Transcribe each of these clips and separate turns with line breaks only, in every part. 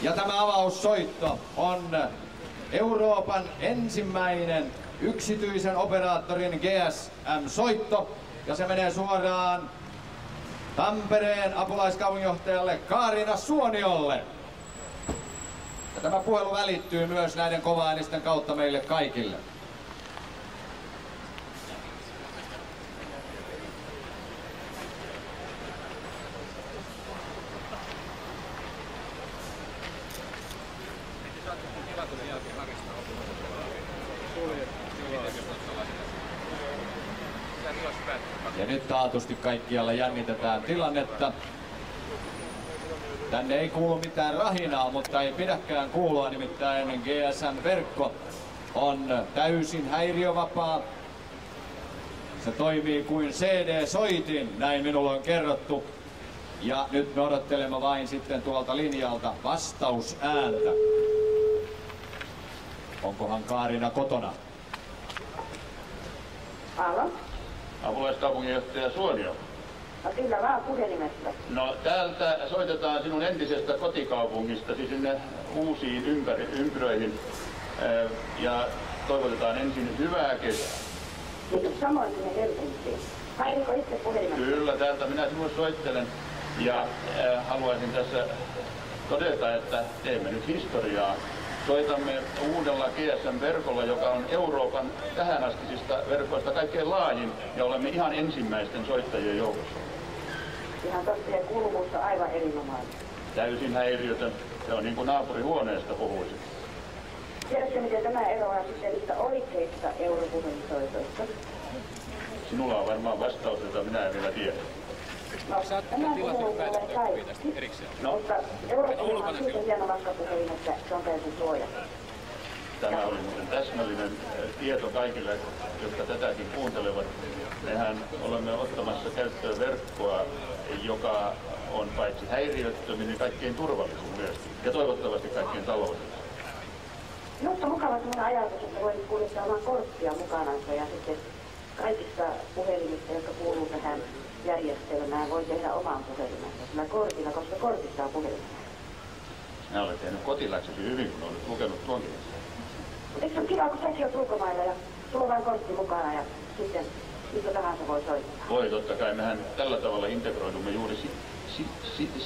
Ja tämä avaussoitto on Euroopan ensimmäinen yksityisen operaattorin GSM-soitto. Ja se menee suoraan Tampereen apulaiskaupunginjohtajalle Kaarina Suoniolle. Ja tämä puhelu välittyy myös näiden kovaäänisten kautta meille kaikille. Ja nyt taatusti kaikkialla jännitetään tilannetta. Tänne ei kuulu mitään rahinaa, mutta ei pidäkään kuulua, nimittäin GSM-verkko on täysin häiriövapaa. Se toimii kuin CD-soitin, näin minulle on kerrottu. Ja nyt me odottelemme vain sitten tuolta linjalta vastausääntä. Onkohan Kaarina kotona?
Alo?
Apulaiskaupunginjohtaja Suonio.
No kyllä vaan puhelimesta.
No täältä soitetaan sinun entisestä kotikaupungistasi sinne uusiin ympyröihin ja toivotetaan ensin hyvää kesää.
Kiitos samoin sinne Helsinkiin. Hainko itse puhelimesta?
Kyllä, täältä minä sinulle soittelen ja haluaisin tässä todeta, että teemme nyt historiaa. Soitamme uudella GSM-verkolla, joka on Euroopan tähänastisista verkoista kaikkein laajin ja olemme ihan ensimmäisten soittajien joukossa.
Ihan totta, ja kuuluvuus on aivan erinomainen.
Täysin häiriötön. Se on niin kuin naapurihuoneesta puhuisin.
Tiedätkö, miten tämä eroaa sitten niistä oikeista europuhelinsoitoista?
Sinulla on varmaan vastaus, jota minä en vielä tiedä.
No, tämä puhelin tulee kaikki, mutta europuhelin on siitä hieno matkapuhelin, että se on täysin suojattu.
Tämä oli muuten täsmällinen tieto kaikille, jotka tätäkin kuuntelevat. Mehän olemme ottamassa käyttöön verkkoa, joka on paitsi häiriöttömin, niin kaikkein turvallisin myöskin. Ja toivottavasti kaikkein taloudellisin.
Minusta on mukava sellainen ajatus, että voi kuljettaa oman korttia mukanansa ja sitten kaikista puhelimista, jotka kuuluu tähän järjestelmään, voi tehdä oman puhelimensa sillä kortilla, koska kortissa on puhelimessa.
Minä olen tehnyt kotiläksysi hyvin, kun olet lukenut tuonkin.
Eikö se ole kiva, kun säkin olet ulkomailla ja sulla on vain kortti mukana ja sitten missä tahansa voi soittaa?
Voi, totta kai. Mehän tällä tavalla integroidumme juuri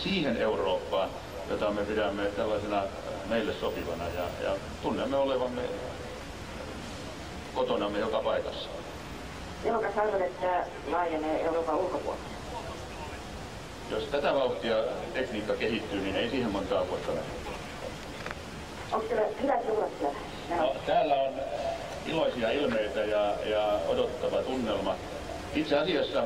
siihen Eurooppaan, jota me pidämme tällaisena meille sopivana ja tunnemme olevamme kotonamme joka paikassa.
Milloin sanon, että laajenee Euroopan ulkopuolelle?
Jos tätä vauhtia tekniikka kehittyy, niin ei siihen montaa vuotta mene.
Onko teillä hyvät juhlat siellä?
No, täällä on iloisia ilmeitä ja odottava tunnelma. Itse asiassa,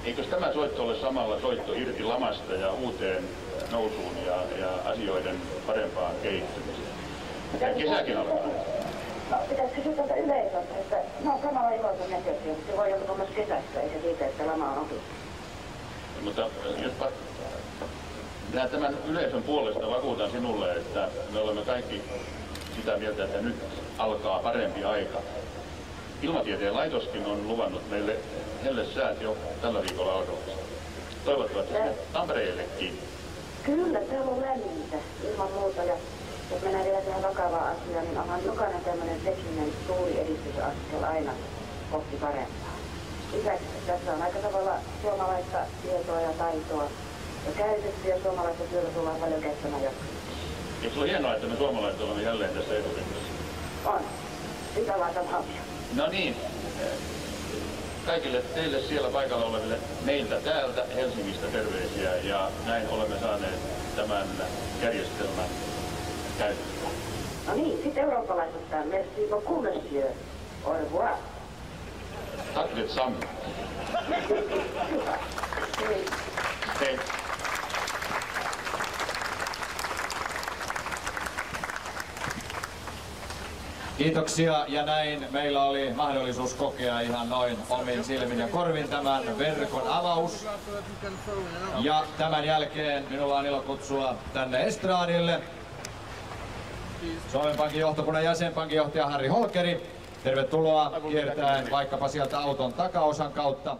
eikös tämä soitto ole samalla soitto irti lamasta ja uuteen nousuun ja asioiden parempaan kehittymiseen? Ja kesäkin alkaa.
No, pitäisi kysyä tältä yleisöltä, että ne on samalla iloisen näköisiä, mutta se voi joutua myös kesästä, eikä siitä, että lama on ohi.
Mutta jospa minä tämän yleisön puolesta vakuutan sinulle, että me olemme kaikki sitä mieltä, että nyt alkaa parempi aika. Ilmatieteen laitoskin on luvannut meille hellesäät jo tällä viikolla alkavasti. Toivottavasti Tampereellekin.
Kyllä, täällä on lämmintä ilman muuta. Ja jos mennään vielä tähän vakavaan asiaan, niin onhan jokainen tämmöinen tekninen suuri edistysaskel aina kohti parempaa. Lisäksi tässä on aika tavalla suomalaista tietoa ja taitoa ja käytetty ja suomalaista työtä tullaan paljon käyttämään jatkossa.
Eikö se ole hienoa, että me suomalaiset olemme jälleen tässä eturinteessä?
On. Sitä laita huomioon.
No niin. Kaikille teille siellä paikalla oleville meiltä täältä Helsingistä terveisiä ja näin olemme saaneet tämän järjestelmän käyttöön.
No niin, sitten eurooppalaisestaan. Merci beaucoup, monsieur. Au revoir.
Tack detsamma. Hei.
Kiitoksia ja näin meillä oli mahdollisuus kokea ihan noin omin silmin ja korvin tämän verkon avaus. Ja tämän jälkeen minulla on ilo kutsua tänne estraadille Suomen Pankin johtokunnan jäsen, pankinjohtaja Harri Holkeri. Tervetuloa kiertäen vaikkapa sieltä auton takaosan kautta.